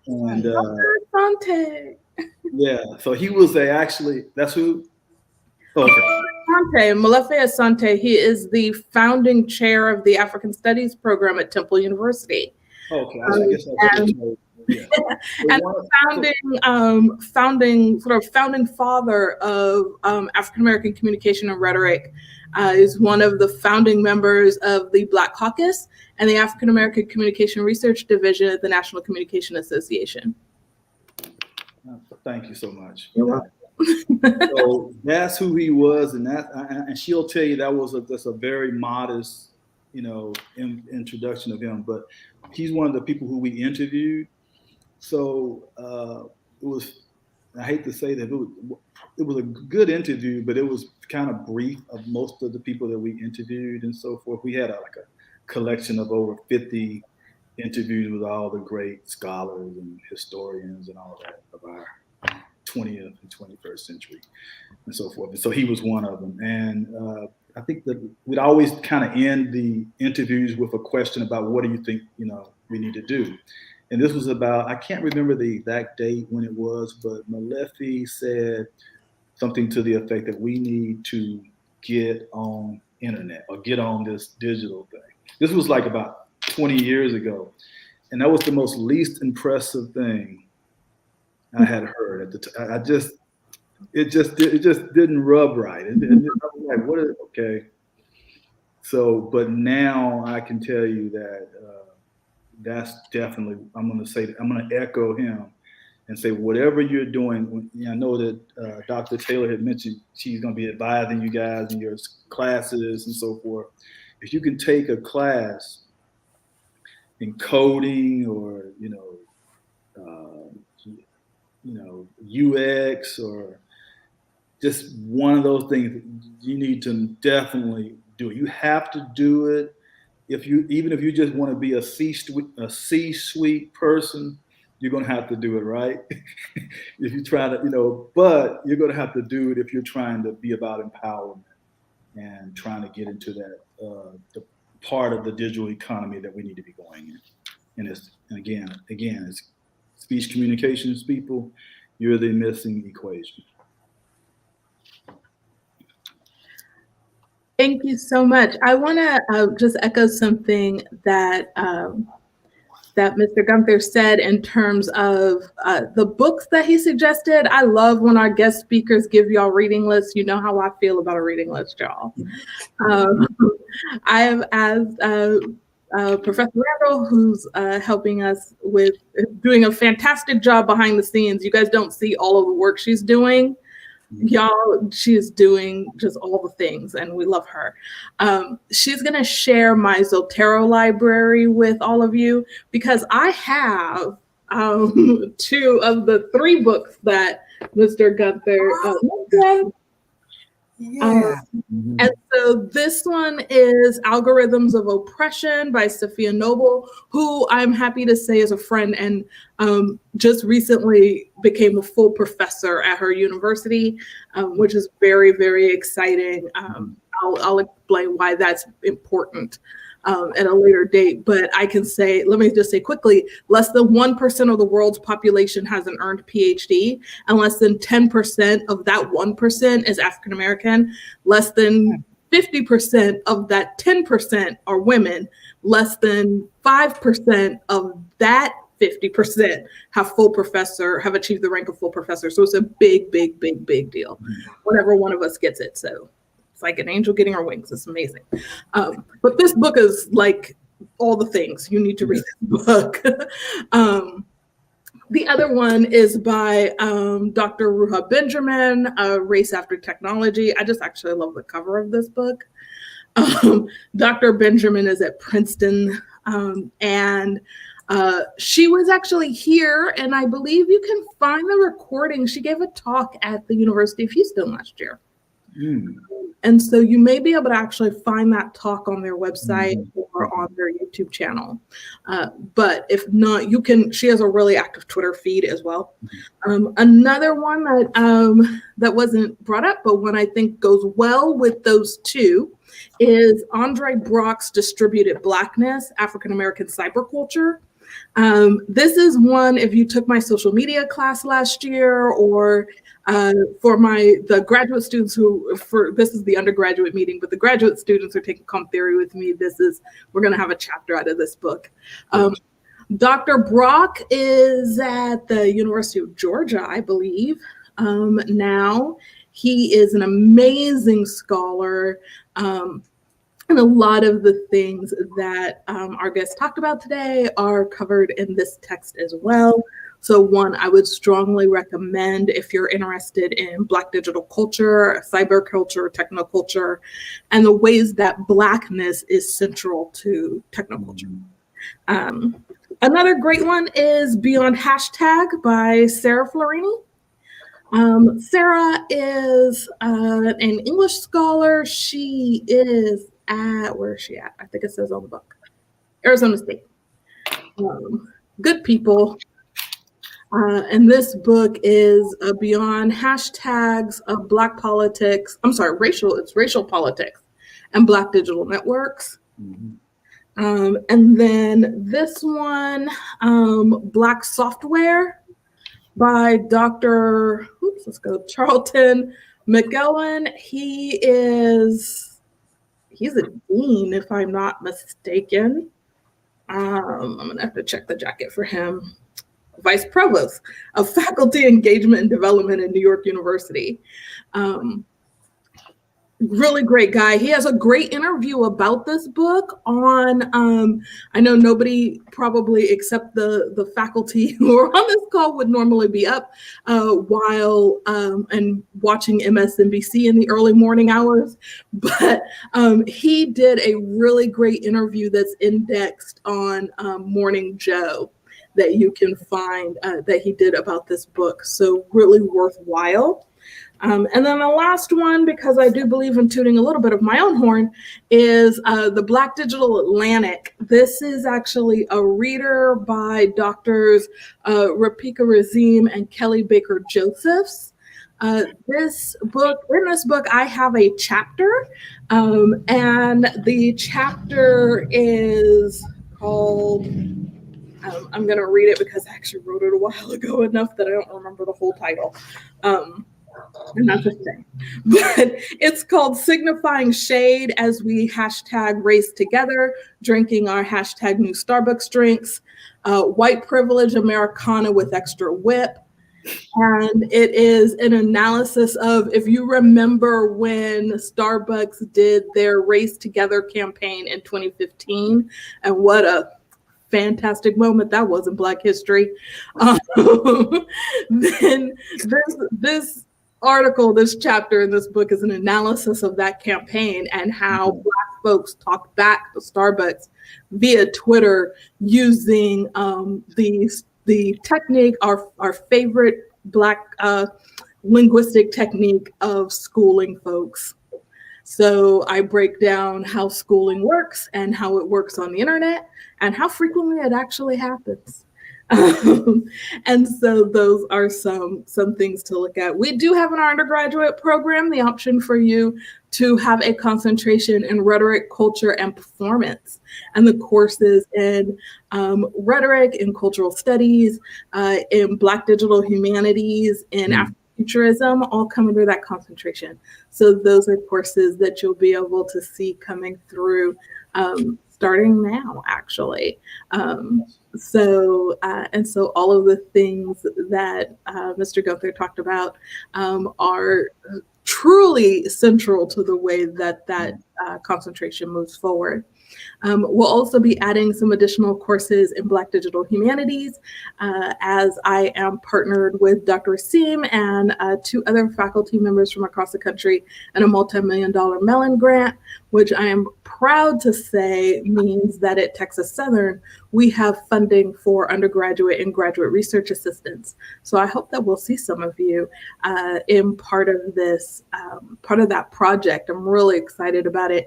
[SPEAKER 8] and
[SPEAKER 4] Asante.
[SPEAKER 8] Yeah, so he was that's who? Oh, okay.
[SPEAKER 4] Molefi Asante, he is the founding chair of the African Studies program at Temple University.
[SPEAKER 8] Okay, I guess yeah.
[SPEAKER 4] And founding father of African American communication and rhetoric, is one of the founding members of the Black Caucus and the African American Communication Research Division at the National Communication Association.
[SPEAKER 8] Thank you so much.
[SPEAKER 4] You're welcome.
[SPEAKER 8] So that's who he was, and she'll tell you that was just a very modest, introduction of him. But he's one of the people who we interviewed. So it was. I hate to say that it was a good interview, but it was kind of brief of most of the people that we interviewed and so forth. We had a collection of over 50 interviews with all the great scholars and historians and all that of our 20th and 21st century and so forth. And so he was one of them. And I think that we'd always kind of end the interviews with a question about what do you think, we need to do? And this was about, I can't remember the exact date when it was, but Malefi said something to the effect that we need to get on internet or get on this digital thing. This was like about 20 years ago. And that was the most least impressive thing I had heard at the time. It just didn't rub right. I was like, what is, okay. So, but now I can tell you that that's definitely, I'm going to echo him and say, whatever you're doing, I know that Dr. Taylor had mentioned she's going to be advising you guys in your classes and so forth. If you can take a class in coding or, UX or just one of those things, you need to definitely do it. You have to do it. Even if you just want to be a C-suite person, you're going to have to do it, right? If you try to, but you're going to have to do it if you're trying to be about empowerment and trying to get into that the part of the digital economy that we need to be going in. And again, it's speech communications people, you're the missing equation.
[SPEAKER 4] Thank you so much. I want to just echo something that that Mr. Gaither said in terms of the books that he suggested. I love when our guest speakers give y'all reading lists. You know how I feel about a reading list, y'all. I have asked Professor Randall, who's helping us with doing a fantastic job behind the scenes. You guys don't see all of the work she's doing. Y'all, she is doing just all the things, and we love her. She's going to share my Zotero library with all of you because I have 2 of the 3 books that Mr. Gaither and so this one is Algorithms of Oppression by Sophia Noble, who I'm happy to say is a friend and just recently became a full professor at her university, which is very, very exciting. I'll explain why that's important at a later date, but I can say, let me just say quickly, less than 1% of the world's population has an earned PhD, and less than 10% of that 1% is African American. Less than 50% of that 10% are women. Less than 5% of that 50% have achieved the rank of full professor. So it's a big, big, big, big deal whenever one of us gets it. So it's like an angel getting her wings. It's amazing. But this book is like all the things. You need to read this book. The other one is by Dr. Ruha Benjamin, Race After Technology. I just actually love the cover of this book. Dr. Benjamin is at Princeton, and she was actually here, and I believe you can find the recording. She gave a talk at the University of Houston last year. And so you may be able to actually find that talk on their website or on their YouTube channel. But if not, she has a really active Twitter feed as well. Another one that wasn't brought up, but one I think goes well with those 2 is Andre Brock's Distributed Blackness, African American Cyberculture. This is one, if you took my social media class last year, or for the graduate students this is the undergraduate meeting, but the graduate students are taking Comm Theory with me. We're going to have a chapter out of this book. Dr. Brock is at the University of Georgia, I believe. Now he is an amazing scholar. And a lot of the things that our guests talked about today are covered in this text as well. So one, I would strongly recommend if you're interested in Black digital culture, cyber culture, technoculture, and the ways that Blackness is central to technoculture. Another great one is Beyond Hashtag by Sarah Florini. Sarah is an English scholar. She is where is she at? I think it says on the book. Arizona State. Good people. And this book is beyond hashtags of Black politics. I'm sorry, it's racial politics and Black digital networks. And then this one, Black Software by Dr. Charlton McGowan. He's a dean, if I'm not mistaken. I'm gonna have to check the jacket for him. Vice Provost of Faculty Engagement and Development at New York University. Really great guy. He has a great interview about this book on, I know nobody probably except the faculty who are on this call would normally be up while and watching MSNBC in the early morning hours, but he did a really great interview that's indexed on Morning Joe that you can find that he did about this book. So really worthwhile. And then the last one, because I do believe in tooting a little bit of my own horn, is the Black Digital Atlantic. This is actually a reader by doctors Rapika Razim and Kelly Baker Josephs. In this book, I have a chapter, and the chapter is called, I'm going to read it because I actually wrote it a while ago enough that I don't remember the whole title. And that's a thing. But it's called Signifying Shade as we hashtag race together, drinking our hashtag new Starbucks drinks, white privilege Americana with extra whip. And it is an analysis of, if you remember when Starbucks did their Race Together campaign in 2015, and what a fantastic moment that was in Black history. Then this article, this chapter in this book is an analysis of that campaign and how Black folks talked back to Starbucks via Twitter using the technique, our favorite Black linguistic technique of schooling folks. So I break down how schooling works and how it works on the internet and how frequently it actually happens. And so those are some things to look at. We do have in our undergraduate program the option for you to have a concentration in rhetoric, culture, and performance. And the courses in rhetoric, in cultural studies, in Black digital humanities, in Afrofuturism all come under that concentration. So those are courses that you'll be able to see coming through starting now, actually. So all of the things that Mr. Gaither talked about are truly central to the way that concentration moves forward. We'll also be adding some additional courses in Black digital humanities as I am partnered with Dr. Asim and 2 other faculty members from across the country in a multi-million-dollar Mellon grant, which I am proud to say means that at Texas Southern, we have funding for undergraduate and graduate research assistants. So I hope that we'll see some of you in part of this, part of that project. I'm really excited about it.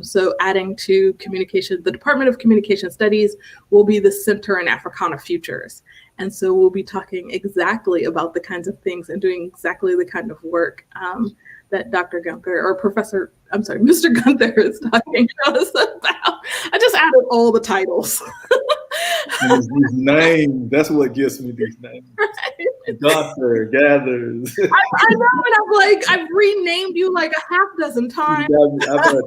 [SPEAKER 4] So adding to communication, the Department of Communication Studies will be the center in Africana Futures. And so we'll be talking exactly about the kinds of things and doing exactly the kind of work that Dr. Gaither, or Mr. Gaither is talking to us about. I just added all the titles.
[SPEAKER 8] These names, that's what gets me, these names. Right. Doctor, Gathers.
[SPEAKER 4] I know, and I've renamed you like a half dozen times.
[SPEAKER 8] I've had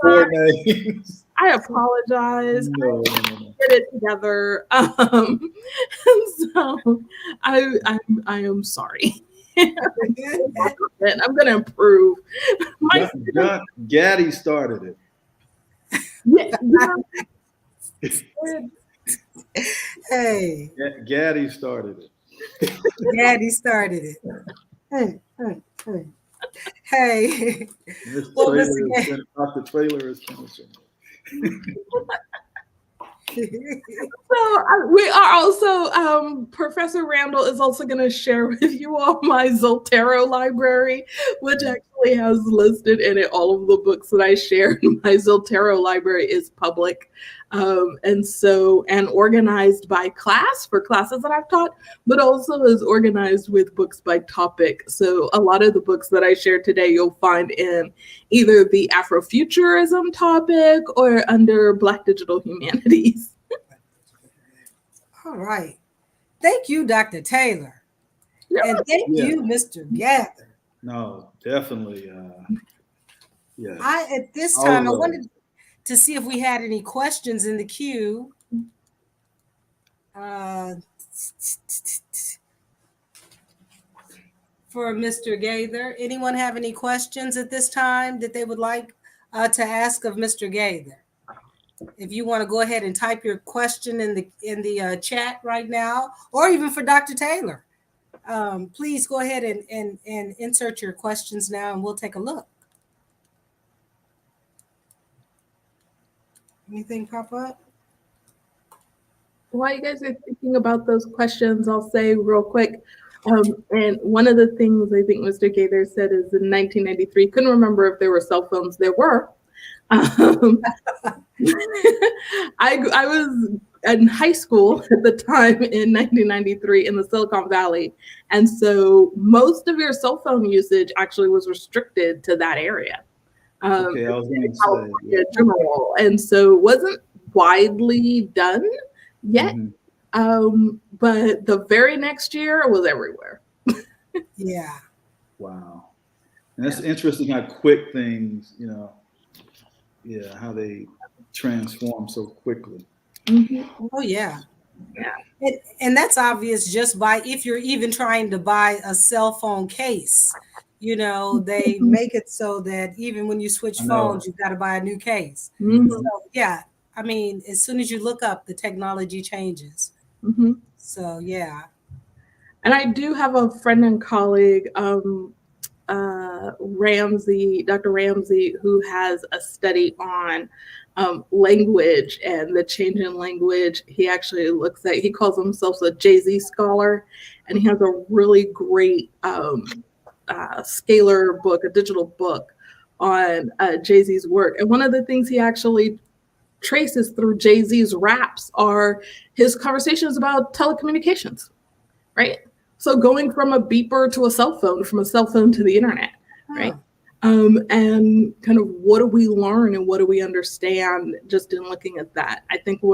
[SPEAKER 8] 4 names.
[SPEAKER 4] I apologize.
[SPEAKER 8] No.
[SPEAKER 4] Get it together. And so I am sorry. I'm going to improve.
[SPEAKER 8] Gaddy started it.
[SPEAKER 3] Hey.
[SPEAKER 8] Gaddy started it.
[SPEAKER 3] Gaddy started it. Hey.
[SPEAKER 8] Dr. Trailer is finishing.
[SPEAKER 4] So we are also, Professor Randall is also going to share with you all my Zotero library, which actually actually has listed in it all of the books that I share in my Zotero library is public. And organized by class for classes that I've taught, but also is organized with books by topic. So a lot of the books that I share today, you'll find in either the Afrofuturism topic or under Black Digital Humanities.
[SPEAKER 3] All right. Thank you, Dr. Taylor.
[SPEAKER 4] Yeah.
[SPEAKER 3] And thank you, Mr. Gaither.
[SPEAKER 8] No, definitely. Yeah.
[SPEAKER 3] At this time, I wanted to see if we had any questions in the queue. For Mr. Gaither, anyone have any questions at this time that they would like to ask of Mr. Gaither? If you want to go ahead and type your question in the chat right now, or even for Dr. Taylor, please go ahead and insert your questions now, and we'll take a look. Anything pop up?
[SPEAKER 4] While you guys are thinking about those questions, I'll say real quick. And one of the things I think Mr. Gaither said is in 1993, couldn't remember if there were cell phones. There were. I was in high school at the time in 1993 in the Silicon Valley. And so most of your cell phone usage actually was restricted to that area.
[SPEAKER 8] Okay, I was going to
[SPEAKER 4] California general. And so it wasn't widely done yet. But the very next year it was everywhere.
[SPEAKER 3] Yeah.
[SPEAKER 8] Wow. And that's interesting how quick things, how they transform so quickly.
[SPEAKER 3] Oh, yeah. Yeah. And that's obvious just by, if you're even trying to buy a cell phone case, they make it so that even when you switch phones, you've got to buy a new case. So, yeah. I mean, as soon as you look up, the technology changes. So, yeah.
[SPEAKER 4] And I do have a friend and colleague, Ramsey, Dr. Ramsey, who has a study on language and the change in language. He actually he calls himself a Jay-Z scholar, and he has a really great scalar book, a digital book on Jay-Z's work. And one of the things he actually traces through Jay-Z's raps are his conversations about telecommunications, right? So going from a beeper to a cell phone, from a cell phone to the internet, right? And kind of what do we learn and what do we understand just in looking at that? I think I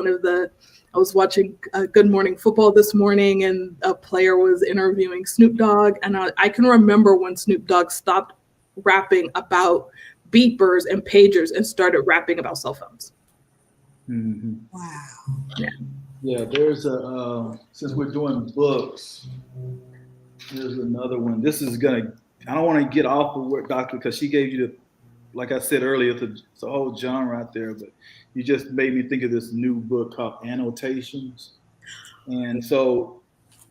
[SPEAKER 4] was watching Good Morning Football this morning, and a player was interviewing Snoop Dogg, and I can remember when Snoop Dogg stopped rapping about beepers and pagers and started rapping about cell phones.
[SPEAKER 3] Wow.
[SPEAKER 8] Yeah, there's since we're doing books, there's another one. This is I don't want to get off the work, Doctor, because she gave you like I said earlier, it's a whole genre out there, but you just made me think of this new book called Annotations. And so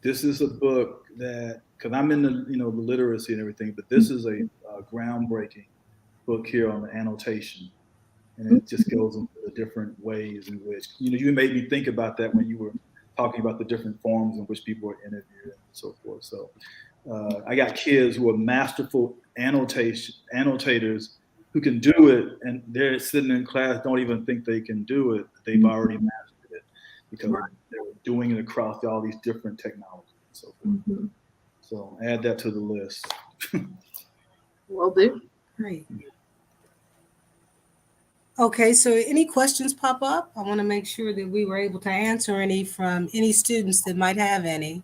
[SPEAKER 8] this is a book that, because I'm in the literacy and everything, but this is a groundbreaking book here on the annotation. And it just goes into the different ways in which, you made me think about that when you were talking about the different forms in which people are interviewed and so forth. So I got kids who are masterful annotators who can do it, and they're sitting in class, don't even think they can do it. They've already mastered it because they're doing it across all these different technologies and so forth. So add that to the list.
[SPEAKER 4] Will do.
[SPEAKER 3] Great. Okay, so any questions pop up? I want to make sure that we were able to answer any from any students that might have any.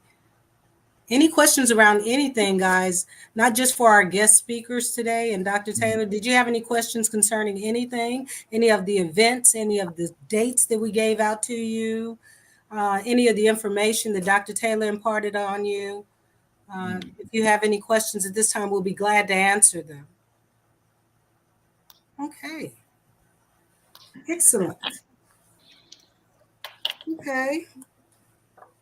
[SPEAKER 3] Any questions around anything, guys, not just for our guest speakers today. And Dr. Taylor, did you have any questions concerning anything, any of the events, any of the dates that we gave out to you, any of the information that Dr. Taylor imparted on you? If you have any questions at this time, we'll be glad to answer them. Okay. Excellent. Okay.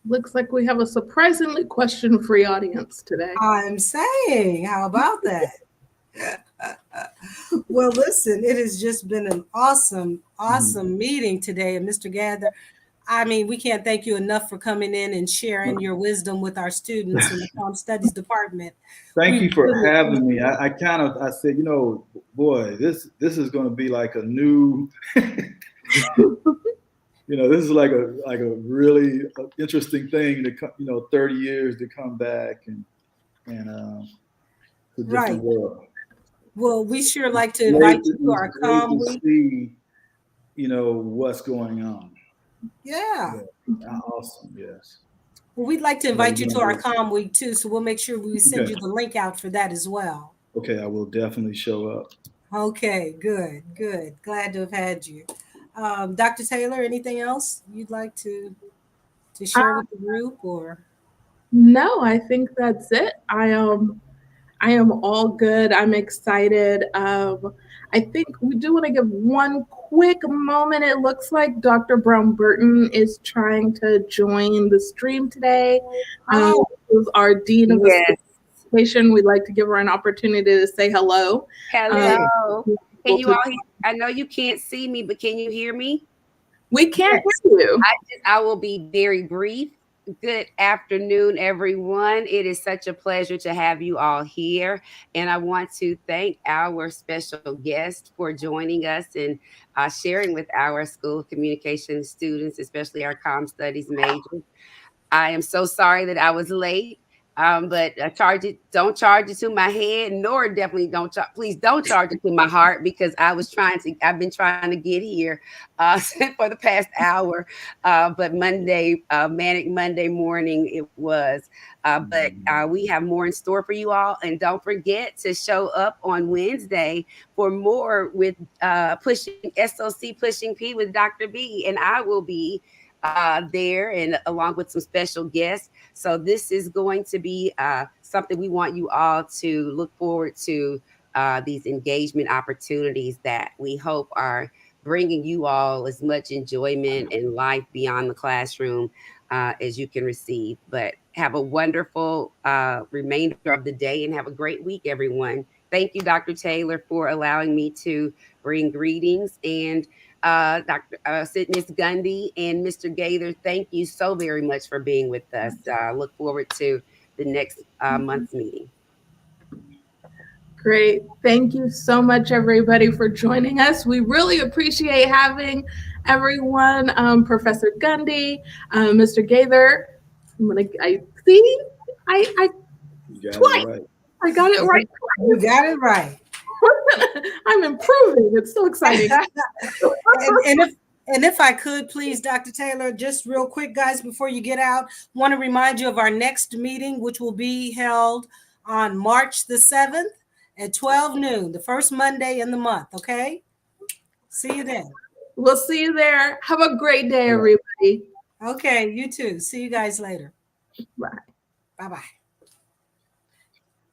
[SPEAKER 4] Looks like we have a surprisingly question-free audience today.
[SPEAKER 3] I'm saying, how about that? Well, listen, it has just been an awesome meeting today. And Mr. Gaither, I mean, we can't thank you enough for coming in and sharing your wisdom with our students in the Comm Studies department.
[SPEAKER 8] Thank
[SPEAKER 3] We
[SPEAKER 8] you for
[SPEAKER 3] really
[SPEAKER 8] having me. I said, boy, this is going to be like a new, this is like a really interesting thing to come, 30 years to come back and to a different world.
[SPEAKER 3] Well, we sure like to invite you to our Comm Week.
[SPEAKER 8] See, what's going on.
[SPEAKER 3] Yeah.
[SPEAKER 8] Awesome. Yes.
[SPEAKER 3] Well, we'd like to invite you to our Comm Week too, so we'll make sure we send you the link out for that as well.
[SPEAKER 8] Okay, I will definitely show up.
[SPEAKER 3] Okay, good. Glad to have had you. Dr. Taylor, anything else you'd like to share with the group or?
[SPEAKER 4] No, I think that's it. I am all good. I'm excited. I think we do want to give one quick moment. It looks like Dr. Brown Burton is trying to join the stream today. Who's our Dean of the Convocation. We'd like to give her an opportunity to say hello.
[SPEAKER 9] Hello. Can you all hear? I know you can't see me, but can you hear me?
[SPEAKER 4] We can't hear you.
[SPEAKER 9] I will be very brief. Good afternoon, everyone. It is such a pleasure to have you all here. And I want to thank our special guest for joining us and sharing with our School of Communication students, especially our Comm Studies majors. I am so sorry that I was late. But don't charge it to my head, nor definitely please don't charge it to my heart, because I've been trying to get here for the past hour. But manic Monday morning it was. But we have more in store for you all. And don't forget to show up on Wednesday for more with SOC Pushing P with Dr. B. And I will be there, and along with some special guests. So this is going to be something we want you all to look forward to, these engagement opportunities that we hope are bringing you all as much enjoyment and life beyond the classroom as you can receive. But have a wonderful remainder of the day and have a great week, everyone. Thank you, Dr. Taylor, for allowing me to bring greetings. And Dr. Ms. Gundy and Mr. Gaither, thank you so very much for being with us. Look forward to the next month's meeting.
[SPEAKER 4] Great. Thank you so much, everybody, for joining us. We really appreciate having everyone. Professor Gundy, Mr. Gaither. I got it right.
[SPEAKER 3] You got it right.
[SPEAKER 4] I'm improving. It's so exciting.
[SPEAKER 3] And if I could, please, Dr. Taylor, just real quick, guys, before you get out, want to remind you of our next meeting, which will be held on March the 7th at 12 noon, the first Monday in the month, okay? See you then.
[SPEAKER 4] We'll see you there. Have a great day, everybody.
[SPEAKER 3] Okay, you too. See you guys later.
[SPEAKER 4] Bye.
[SPEAKER 3] Bye-bye.